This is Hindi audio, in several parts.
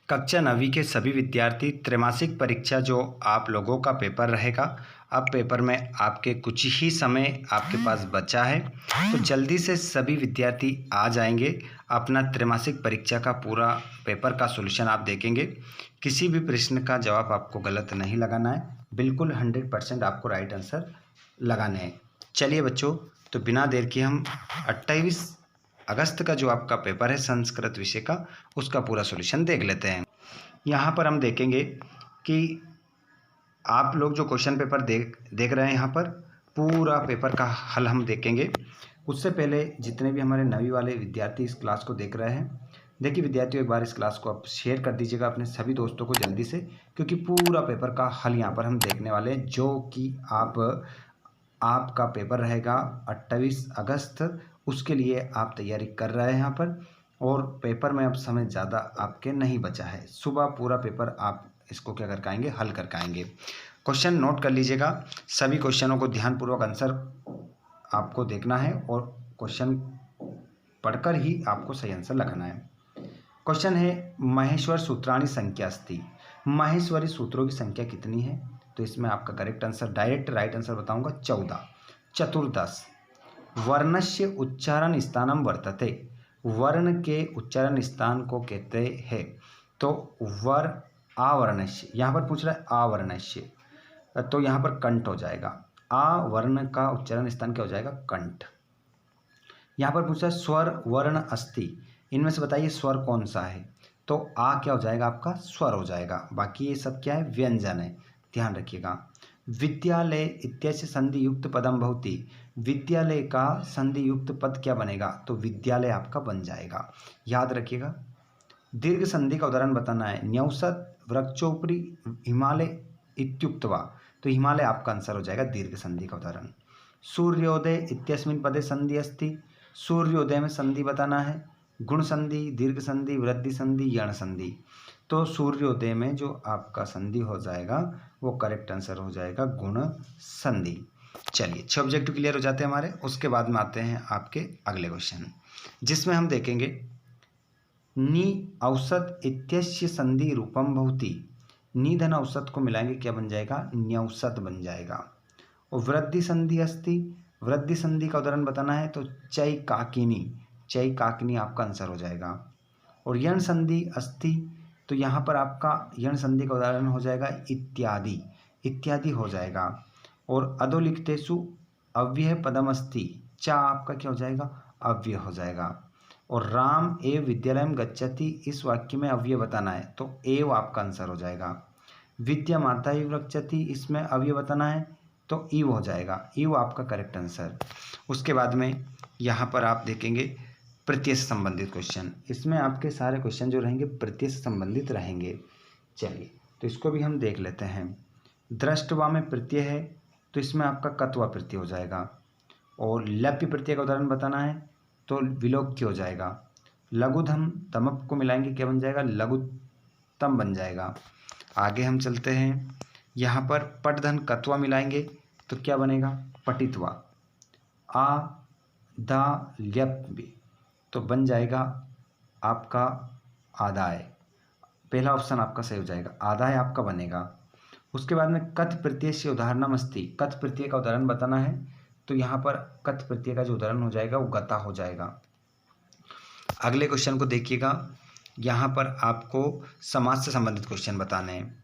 कक्षा 9वीं के सभी विद्यार्थी त्रैमासिक परीक्षा जो आप लोगों का पेपर रहेगा, अब पेपर में आपके कुछ ही समय आपके पास बचा है, तो जल्दी से सभी विद्यार्थी आ जाएंगे। अपना त्रैमासिक परीक्षा का पूरा पेपर का सॉल्यूशन आप देखेंगे। किसी भी प्रश्न का जवाब आपको गलत नहीं लगाना है, बिल्कुल 100% आपको राइट आंसर लगाने हैं। चलिए बच्चों, तो बिना देर के हम 28 अगस्त का जो आपका पेपर है संस्कृत विषय का, उसका पूरा सॉल्यूशन देख लेते हैं। यहाँ पर हम देखेंगे कि आप लोग जो क्वेश्चन पेपर देख रहे हैं, यहाँ पर पूरा पेपर का हल हम देखेंगे। उससे पहले जितने भी हमारे 9वीं वाले विद्यार्थी इस क्लास को देख रहे हैं, देखिए विद्यार्थियों, एक बार इस क्लास को आप शेयर कर दीजिएगा अपने सभी दोस्तों को जल्दी से, क्योंकि पूरा पेपर का हल यहाँ पर हम देखने वाले हैं, जो कि आपका पेपर रहेगा 28 अगस्त। उसके लिए आप तैयारी कर रहे हैं यहाँ पर, और पेपर में अब समय ज़्यादा आपके नहीं बचा है। सुबह पूरा पेपर आप इसको क्या कर आएंगे, हल करके आएंगे। क्वेश्चन नोट कर लीजिएगा, सभी क्वेश्चनों को ध्यानपूर्वक आंसर आपको देखना है और क्वेश्चन पढ़कर ही आपको सही आंसर लगाना है। क्वेश्चन है, महेश्वर सूत्राणी संख्या अस्ति। महेश्वरी सूत्रों की संख्या कितनी है? तो इसमें आपका correct answer, direct right answer बताऊंगा, 14। चतुर्दश, वर्णस्य उच्चारण स्थानम वर्तते। वर्ण के उच्चारण स्थान को कहते हैं, तो आवर्णस्य, यहाँ पर पूछ रहा है आवर्णस्य, तो यहाँ पर कंठ हो जाएगा। आ वर्ण का उच्चारण स्थान क्या हो जाएगा, कंठ। यहाँ पर पूछा है स्वर वर्ण अस्ति, इनमें से बताइए स्वर कौन सा है? तो आ क्या हो जाएगा, आपका स्वर हो जाएगा। बाकी ये सब क्या है, व्यंजन है, ध्यान रखिएगा। विद्यालय इत्यस्य संधि युक्त पदम भवति। विद्यालय का संधि युक्त पद क्या बनेगा? तो विद्यालय आपका बन जाएगा, याद रखिएगा। दीर्घ संधि का उदाहरण बताना है। न्यौसत वृक्षोपरि हिमालय इत्युक्त्वा, तो हिमालय आपका आंसर हो जाएगा दीर्घ संधि का उदाहरण। सूर्योदय इत्यस्मिन् पदे संधि अस्ति। सूर्योदय में संधि बताना है। गुण संधि, दीर्घ संधि, वृद्धि संधि, यण संधि। तो सूर्योदय में जो आपका संधि हो जाएगा वो करेक्ट आंसर हो जाएगा गुण संधि। चलिए, 6 ऑब्जेक्टिव क्लियर हो जाते हैं हमारे। उसके बाद में आते हैं आपके अगले क्वेश्चन, जिसमें हम देखेंगे नी औसत इत्यस्य संधि रूपम भवति। नी धन औसत को मिलाएंगे, क्या बन जाएगा, न्यौसत बन जाएगा। और वृद्धि संधि अस्ति, वृद्धि संधि का उदाहरण बताना है, तो चै काकिनी, चै काकिनी आपका आंसर हो जाएगा। और यण संधि अस्ति, तो यहाँ पर आपका यण संधि का उदाहरण हो जाएगा इत्यादि, इत्यादि हो जाएगा। और अधोलिखितेषु अव्यय पदम अस्ति, चा आपका क्या हो जाएगा, अव्यय हो जाएगा। और राम एव विद्यालयम गच्छति, इस वाक्य में अव्यय बताना है, तो एव आपका आंसर हो जाएगा। विद्या माता एव रक्षति, इसमें अव्यय बताना है, तो ईव हो जाएगा, ईव आपका करेक्ट आंसर। उसके बाद में यहाँ पर आप देखेंगे प्रत्यय से संबंधित क्वेश्चन। इसमें आपके सारे क्वेश्चन जो रहेंगे प्रत्यय से संबंधित रहेंगे। चलिए, तो इसको भी हम देख लेते हैं। दृष्टवा में प्रत्यय है, तो इसमें आपका कत्वा प्रत्यय हो जाएगा। और लप्य प्रत्यय का उदाहरण बताना है, तो विलोक्य हो जाएगा। लघुधम तमप को मिलाएंगे, क्या बन जाएगा, लघुत्तम बन जाएगा। आगे हम चलते हैं, यहाँ पर पटधन कत्वा मिलाएंगे, तो क्या बनेगा, पटित्वा। आ दा ल्यप, तो बन जाएगा आपका आदाय। पहला ऑप्शन आपका सही हो जाएगा, आदाय आपका बनेगा। उसके बाद में कथ प्रत्यय से उदाहरणम अस्ति, कथ प्रत्यय का उदाहरण बताना है, तो यहाँ पर कथ प्रत्यय का जो उदाहरण हो जाएगा वो गता हो जाएगा। अगले क्वेश्चन को देखिएगा, यहाँ पर आपको समास से संबंधित क्वेश्चन बताने हैं।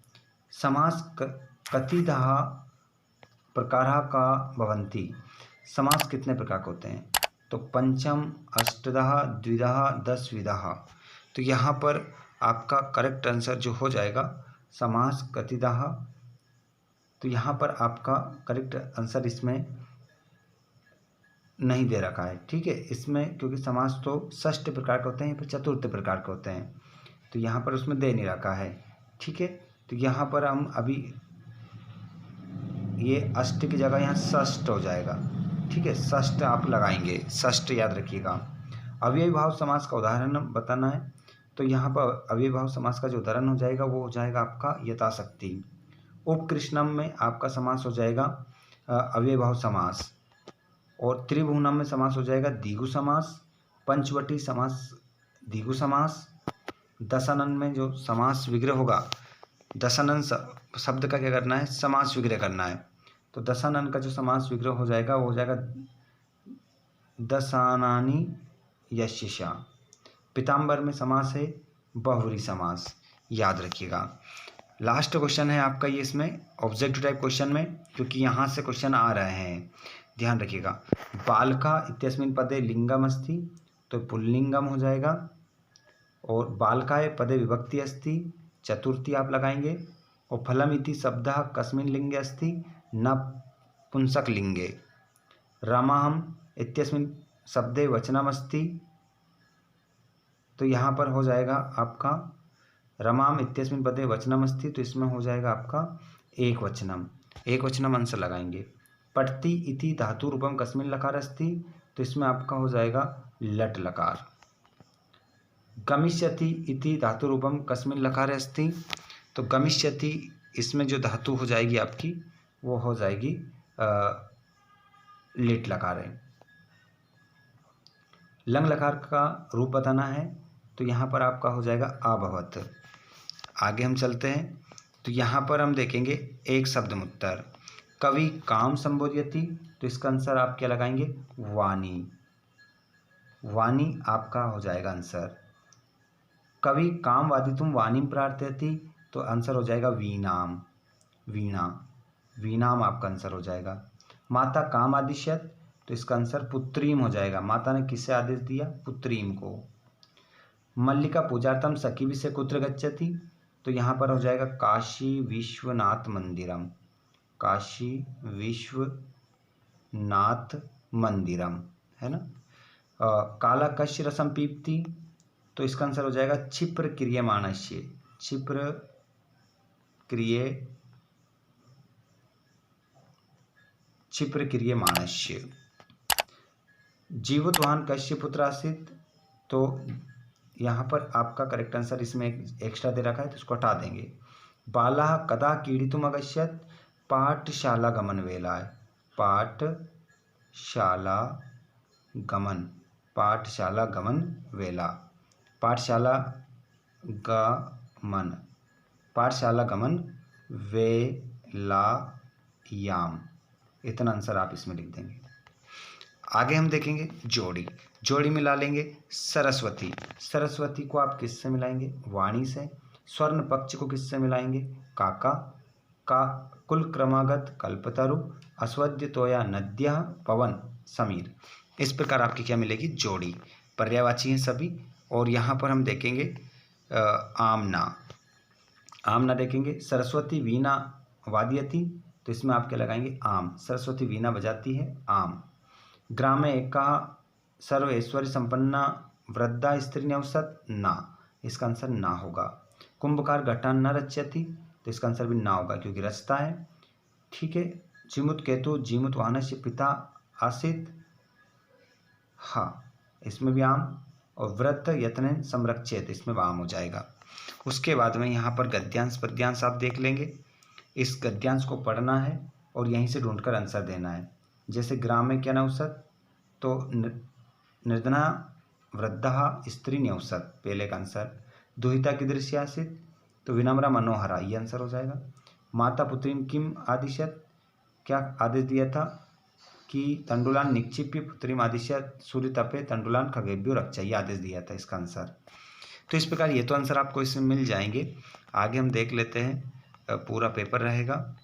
समास कतिधा प्रकारः का भवन्ति। समास कितने प्रकार के होते हैं? तो पंचम, अष्टदः, द्विदः, 10 विधः। तो यहाँ पर आपका करेक्ट आंसर जो हो जाएगा समास कतिदः, तो यहाँ पर आपका करेक्ट आंसर इसमें नहीं दे रखा है, ठीक है। इसमें क्योंकि समास तो षष्ठ प्रकार के होते हैं, फिर चतुर्थ प्रकार के होते हैं, तो यहाँ पर उसमें दे नहीं रखा है, ठीक है। तो यहाँ पर हम अभी ये अष्ट की जगह यहाँ षष्ठ हो जाएगा, ठीक है, षष्ठ आप लगाएंगे, षष्ठ याद रखिएगा। अव्ययी भाव समास का उदाहरण बताना है, तो यहाँ पर अव्ययी भाव समास का जो उदाहरण हो जाएगा वो हो जाएगा आपका यथाशक्ति। उपकृष्णम में आपका समास हो जाएगा अव्ययी भाव समास। और त्रिभुवनम में समास हो जाएगा द्विगु समास। पंचवटी समास द्विगु समास। दशनन में जो समास विग्रह होगा, दशनन शब्द का क्या करना है, समास विग्रह करना है। तो दशनन का जो समास विग्रह हो जाएगा वो हो जाएगा दशानानि यशसा। पीताम्बर में समास है बहुव्रीहि समास, याद रखिएगा। लास्ट क्वेश्चन है आपका ये इसमें ऑब्जेक्टिव टाइप क्वेश्चन में, क्योंकि यहाँ से क्वेश्चन आ रहे हैं, ध्यान रखिएगा। बालका इत्यस्मिन् पदे लिंगम अस्ति, तो पुल्लिंगम हो जाएगा। और बालकाय पदे विभक्ति अस्ति, चतुर्थी आप लगाएंगे। और फलम इति शब्दः कस्मिन् लिंगे अस्ति, नपुंसक लिंगे। रमाहम इत्यस्मिन् शब्दे वचनम अस्ति, तो यहाँ पर हो जाएगा आपका रमाम इत्यस्मिन् पदे वचनम अस्ति, तो इसमें हो जाएगा आपका एक वचनम आंसर लगाएंगे। पठति इति धातु रूपम कस्मिन् लकार अस्ति, तो इसमें आपका हो जाएगा लट लकार। गमिष्यति इति धातु रूपम कस्मिन् लकारे अस्ति, तो गमिष्यति इसमें जो धातु हो जाएगी आपकी वो हो जाएगी लिट लकार है। लंग लकार का रूप बताना है, तो यहाँ पर आपका हो जाएगा अभवत। आगे हम चलते हैं, तो यहाँ पर हम देखेंगे एक शब्द उत्तर। कवि काम संबोधयति, तो इसका आंसर आप क्या लगाएंगे, वाणी। वाणी आपका हो जाएगा आंसर। कवि काम वादितुम वाणीम प्रार्थयति, तो आंसर हो जाएगा वीणाम, वीणा। वीणाम आपका आंसर हो जाएगा। माता काम आदिश्यत, तो इसका आंसर पुत्रीम हो जाएगा। माता ने किससे आदेश दिया, पुत्रीम को। मल्लिका पूजार्थम सखी विषय कुत्र गच्छति, तो यहाँ पर हो जाएगा काशी विश्वनाथ मंदिरम, काशी विश्वनाथ मंदिरम, है ना। काला कश्य रसम पीप्ति, तो इसका आंसर हो जाएगा क्षिप्र क्रियमाणस्य, क्षिप्र क्रियमाणस्य। जीवोत्वाहन कश्य पुत्र आसीत, तो यहाँ पर आपका करेक्ट आंसर इसमें एक एक्स्ट्रा दे रखा है, तो इसको हटा देंगे। बाला कदा क्रीडितुम अगच्छत्, पाठशाला गमन वेलाय, पाठशाला गमन, पाठशाला गमन वेला, पाठशाला गमन, पाठशाला गमन वेलायाम, इतना आंसर आप इसमें लिख देंगे। आगे हम देखेंगे जोड़ी। जोड़ी मिला लेंगे सरस्वती। सरस्वती को आप किससे मिलाएंगे, वाणी से। स्वर्ण पक्ष को किससे मिलाएंगे, काका। का कुल क्रमागत कल्पतरु, अस्वद्य तोया नद्यः, पवन समीर। इस प्रकार आपकी क्या मिलेगी, जोड़ी। पर्यायवाची हैं सभी। और यहाँ पर हम देखेंगे आमना। आमना देखेंगे। सरस्वती वीणा वादयति, तो इसमें आप क्या लगाएंगे, आम। सरस्वती वीणा बजाती है, आम। ग्रामे एका सर्व ऐश्वर्य संपन्ना वृद्धा स्त्री न्यवसत, ना, इसका आंसर ना होगा। कुंभकार घटा न रच्यति, तो इसका आंसर भी ना होगा क्योंकि रचता है, ठीक है। जिमुत केतु जीमुत वाहनस्य पिता आसित, हाँ, इसमें भी आम। और व्रत यत्न संरक्षित, इसमें वाम हो जाएगा। उसके बाद में यहाँ पर गद्यांश पद्यांश आप देख लेंगे। इस गद्यांश को पढ़ना है और यहीं से ढूंढकर आंसर देना है। जैसे ग्राम में क्या नवसत, तो निर्धना वृद्धा स्त्री न्यवसत, पहले का आंसर। दुहिता की दृश्य आसित, तो विनम्रा मनोहरा, ये आंसर हो जाएगा। माता पुत्री किम आदिश्यत, क्या आदेश दिया था कि तंडुलान निक्षिप्य पुत्रीम आदिश्यत सूर्य तपे तंडुलान खगेभ्यो रक्षा, ये आदेश दिया था, इसका आंसर। तो इस प्रकार ये तो आंसर आपको इसमें मिल जाएंगे। आगे हम देख लेते हैं, पूरा पेपर रहेगा।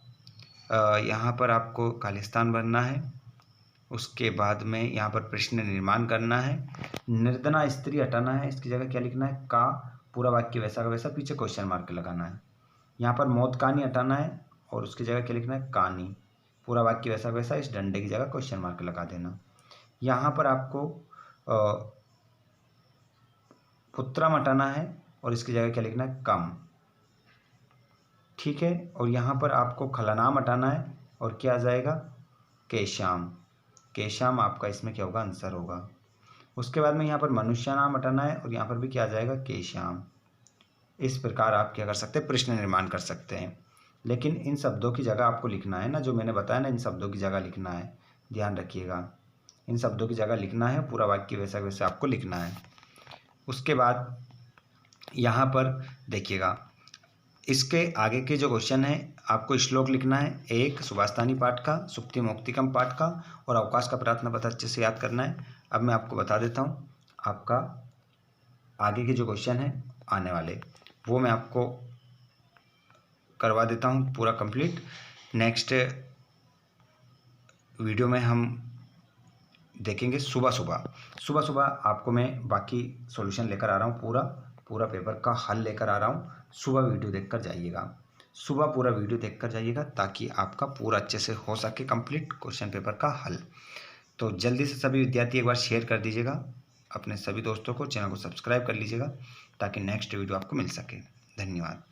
यहाँ पर आपको खालिस्तान भरना है। उसके बाद में यहाँ पर प्रश्न निर्माण करना है। निर्धना स्त्री हटाना है, इसकी जगह क्या लिखना है, का। पूरा वाक्य वैसा का वैसा, पीछे क्वेश्चन मार्क लगाना है। यहाँ पर मौत कहानी हटाना है और उसकी जगह क्या लिखना है, कहानी। पूरा वाक्य वैसा का वैसा, इस डंडे की जगह क्वेश्चन मार्क लगा देना। यहाँ पर आपको पुत्रम हटाना है और इसकी जगह क्या लिखना है, कम, ठीक है। और यहाँ पर आपको खलनाम हटाना है और क्या आ जाएगा, केशाम। केशाम आपका इसमें क्या होगा, आंसर होगा। उसके बाद में यहाँ पर मनुष्य नाम हटाना है और यहाँ पर भी क्या आ जाएगा, केशाम। इस प्रकार आप क्या कर सकते हैं, प्रश्न निर्माण कर सकते हैं। लेकिन इन शब्दों की जगह आपको लिखना है ना, जो मैंने बताया ना, इन शब्दों की जगह लिखना है, ध्यान रखिएगा। इन शब्दों की जगह लिखना है, पूरा वाक्य वैसा वैसे आपको लिखना है। उसके बाद यहाँ पर देखिएगा, इसके आगे के जो क्वेश्चन है आपको श्लोक लिखना है, एक सुभाषतानी पाठ का, सुक्ति मुक्तिकम पाठ का और अवकाश का प्रार्थना पत्र अच्छे से याद करना है। अब मैं आपको बता देता हूँ आपका आगे के जो क्वेश्चन है आने वाले, वो मैं आपको करवा देता हूँ पूरा कंप्लीट। नेक्स्ट वीडियो में हम देखेंगे सुबह सुबह आपको मैं बाकी सॉल्यूशन लेकर आ रहा हूँ, पूरा पेपर का हल लेकर आ रहा हूँ। सुबह वीडियो देखकर जाइएगा, सुबह पूरा वीडियो देखकर जाइएगा ताकि आपका पूरा अच्छे से हो सके कंप्लीट क्वेश्चन पेपर का हल। तो जल्दी से सभी विद्यार्थी एक बार शेयर कर दीजिएगा अपने सभी दोस्तों को, चैनल को सब्सक्राइब कर लीजिएगा ताकि नेक्स्ट वीडियो आपको मिल सके। धन्यवाद।